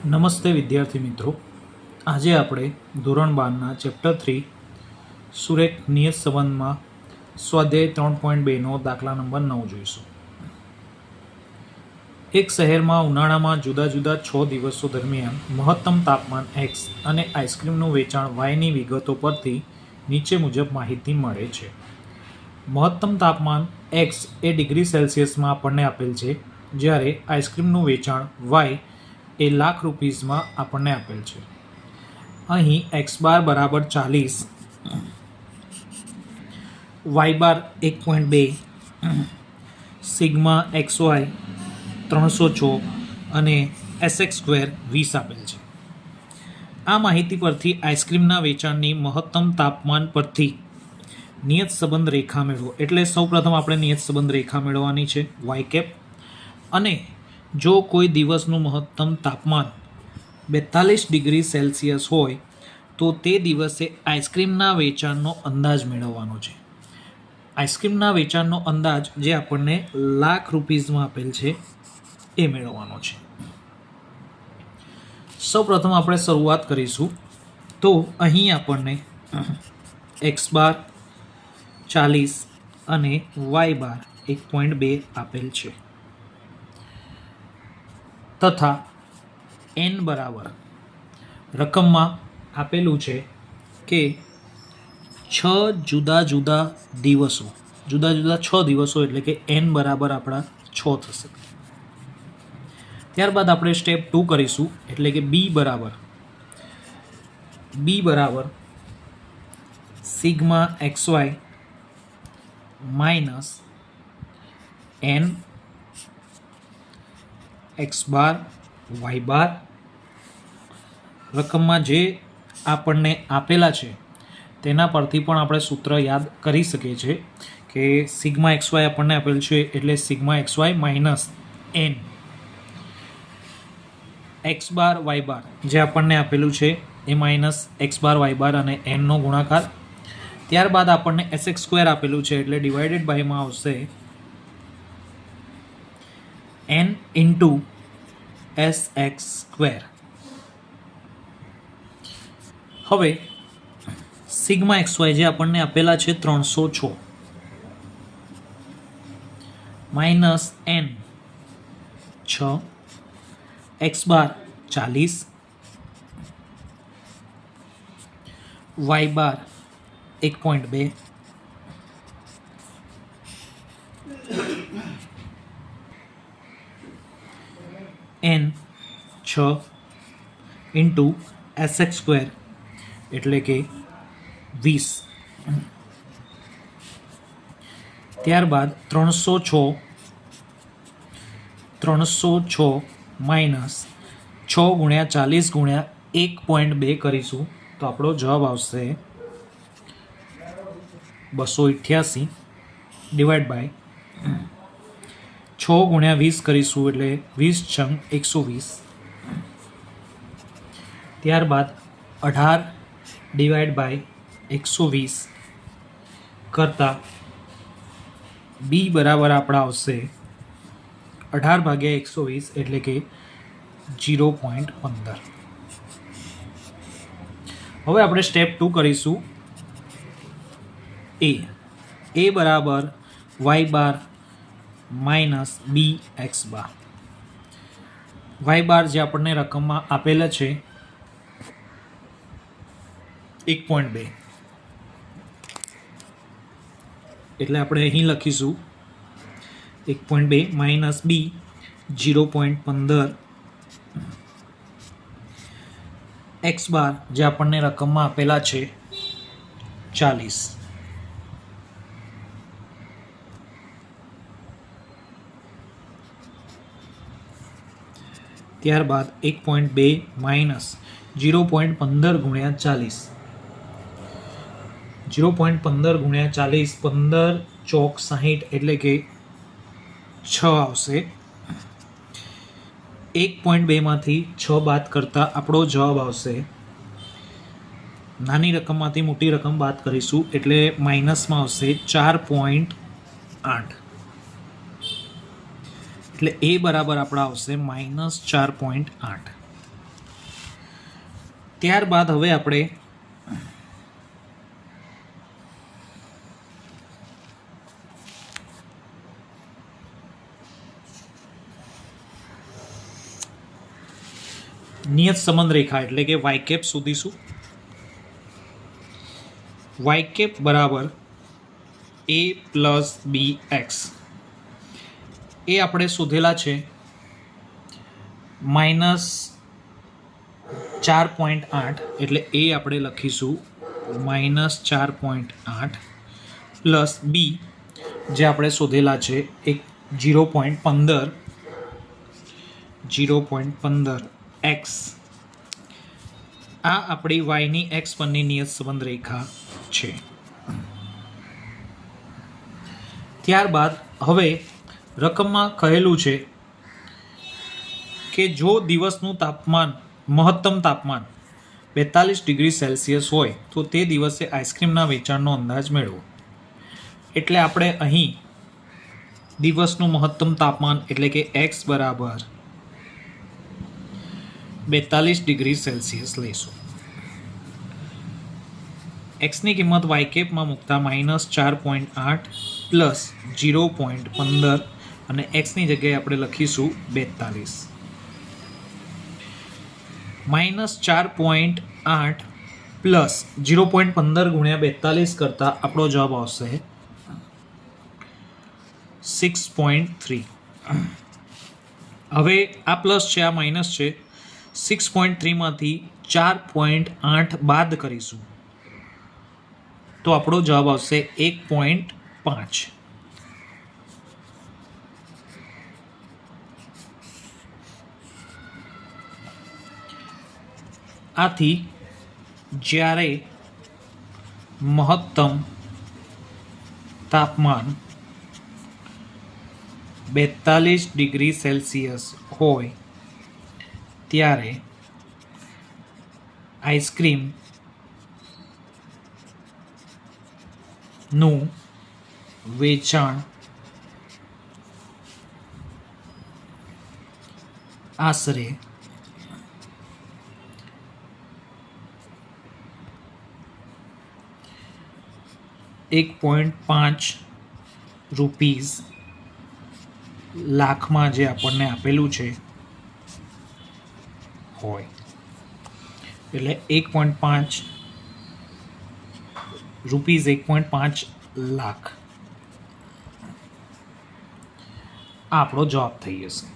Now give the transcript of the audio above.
નમસ્તે વિદ્યાર્થી મિત્રો, આજે આપણે ધોરણ 12ના ચેપ્ટર 3 સુરેખ નિયત સંબંધમાં સ્વાધ્યાય 3.2નો દાખલા નંબર 9 જોઈશું. એક શહેરમાં ઉનાળામાં જુદા જુદા 6 દિવસો દરમિયાન મહત્તમ તાપમાન x અને આઈસ્ક્રીમનું વેચાણ yની વિગતો પરથી નીચે મુજબ માહિતી મળે છે. મહત્તમ તાપમાન x એ ડિગ્રી સેલ્સિયસમાં આપણને આપેલ છે, જ્યારે આઈસ્ક્રીમનું વેચાણ y એ લાખ રૂપીઝમાં આપણને આપેલ છે. અહીં x બાર બરાબર 40, y બાર 1.2, સિગ્મા xy 306 અને sx સ્ક્વેર 20 આપેલ છે. આ માહિતી પરથી આઈસ્ક્રીમના વેચાણની મહત્તમ તાપમાન પરથી નિયત સંબંધ રેખા મેળવો. એટલે સૌપ્રથમ આપણે નિયત સંબંધ રેખા મેળવવાની છે y કેપ, અને જો કોઈ દિવસનું મહત્તમ તાપમાન 42 ડિગ્રી સેલ્સિયસ હોય તો તે દિવસે આઈસ્ક્રીમના વેચાણનો અંદાજ મેળવવાનો છે. આઈસ્ક્રીમના વેચાણનો અંદાજ જે આપણને લાખ રૂપીઝમાં આપેલ છે એ મેળવવાનો છે. સૌપ્રથમ આપણે શરૂઆત કરીશું. તો અહીં આપણને x બાર 40 અને y બાર 1.2 આપેલ છે, તથા n બરાબર રકમમાં આપેલું છે કે 6 જુદા જુદા દિવસો એટલે કે n બરાબર આપણા 6 થશે. ત્યારબાદ આપણે સ્ટેપ 2 કરીશું, એટલે કે b બરાબર sigma xy minus n x બાર y બાર, રકમમાં જે આપણને આપેલા છે તેના પરથી પણ આપણે સૂત્ર યાદ કરી શકીએ છીએ કે સિગ્મા xy આપણને આપેલ છે, એટલે sigma xy minus n x બાર y બાર જે આપણને આપેલું છે એ માઇનસ x બાર y બાર અને nનો ગુણાકાર. ત્યારબાદ આપણને sx સ્ક્વેર આપેલું છે, એટલે ડિવાઇડેડ બાયમાં આવશે n ઇન્ટુ sx સ્ક્વેર. હવે સિગ્મા xy જે આપણને આપેલા છે 306 માઇનસ n 6, x બાર 40, y બાર 1.2, n 6 ઇન્ટુ sx સ્ક્વેર એટલે કે 20. ત્યારબાદ 306 માઇનસ 6 ગુણ્યા 40 ગુણ્યા 1.2 કરીશું તો આપણો જવાબ આવશે 288 ડિવાઈડ બાય 6 ગુણ્યા 20 કરીશું એટલે 20 છંગ 120. ત્યારબાદ 18 ડિવાઈડ બાય 120 કરતાં b બરાબર આપણા આવશે 18 ભાગ્યા 120 એટલે કે 0.15. હવે આપણે સ્ટેપ 2 કરીશું. a બરાબર y bar minus b x બાર. y બાર જે આપણને રકમમાં આપેલા છે 1.2, એટલે આપણે અહીં લખીશું 1.2 માઇનસ b 0.15, x બાર જે આપણને રકમમાં આપેલા છે 40. ત્યારબાદ 1.2 માઇનસ 0.15 ગુણ્યા 40, 0.15 ગુણ્યા 40, 15 ચોક 60 એટલે કે 6 આવશે. 1.2 માંથી 6 બાદ કરતાં આપણો જવાબ આવશે, નાની રકમમાંથી મોટી રકમ બાદ કરીશું એટલે માઇનસમાં આવશે 4.8. એટલે એ બરાબર આપણા આવશે -4.8. ત્યારબાદ હવે આપણે નિયત સંબંધ રેખા એટલે કે વાય કેપ શોધીશું. વાય કેપ બરાબર a પ્લસ બી એક્સ, એ આપણે શોધેલા છે -4.8, એટલે એ આપણે લખીશું -4.8 પ્લસ બી જે આપણે શોધેલા છે એક 0.15 એક્સ. આ આપણી વાયની એક્સ પરની નિયત સંબંધ રેખા છે. ત્યારબાદ હવે રકમમાં કહેલું છે કે જો દિવસનું તાપમાન મહત્તમ તાપમાન 42 ડિગ્રી સેલ્સિયસ હોય તો તે દિવસે આઈસ્ક્રીમના વેચાણનો અંદાજ મેળવો. એટલે આપણે અહીં દિવસનું મહત્તમ તાપમાન એટલે કે એક્સ બરાબર 42 ડિગ્રી સેલ્સિયસ લઈશું. એક્સની કિંમત વાય કેપમાં મૂકતા -4.8 પ્લસ 0.15 અને એક્સની જગ્યાએ આપણે લખીશું 42. -4.8 પ્લસ 0.15 ગુણ્યા 42 કરતાં આપણો જવાબ આવશે 6.3. હવે આ પ્લસ છે, આ માઇનસ છે. 6.3માંથી 4.8 બાદ કરીશું તો આપણો જવાબ આવશે 1.5. આથી જ્યારે મહત્તમ તાપમાન 42 ડિગ્રી સેલ્સિયસ હોય ત્યારે આઈસ્ક્રીમનું વેચાણ આશરે ₹1.5 લાખમાં જે આપણને આપેલું છે હોય, એટલે ₹1.5 લાખ આપણો જવાબ થઈ જશે.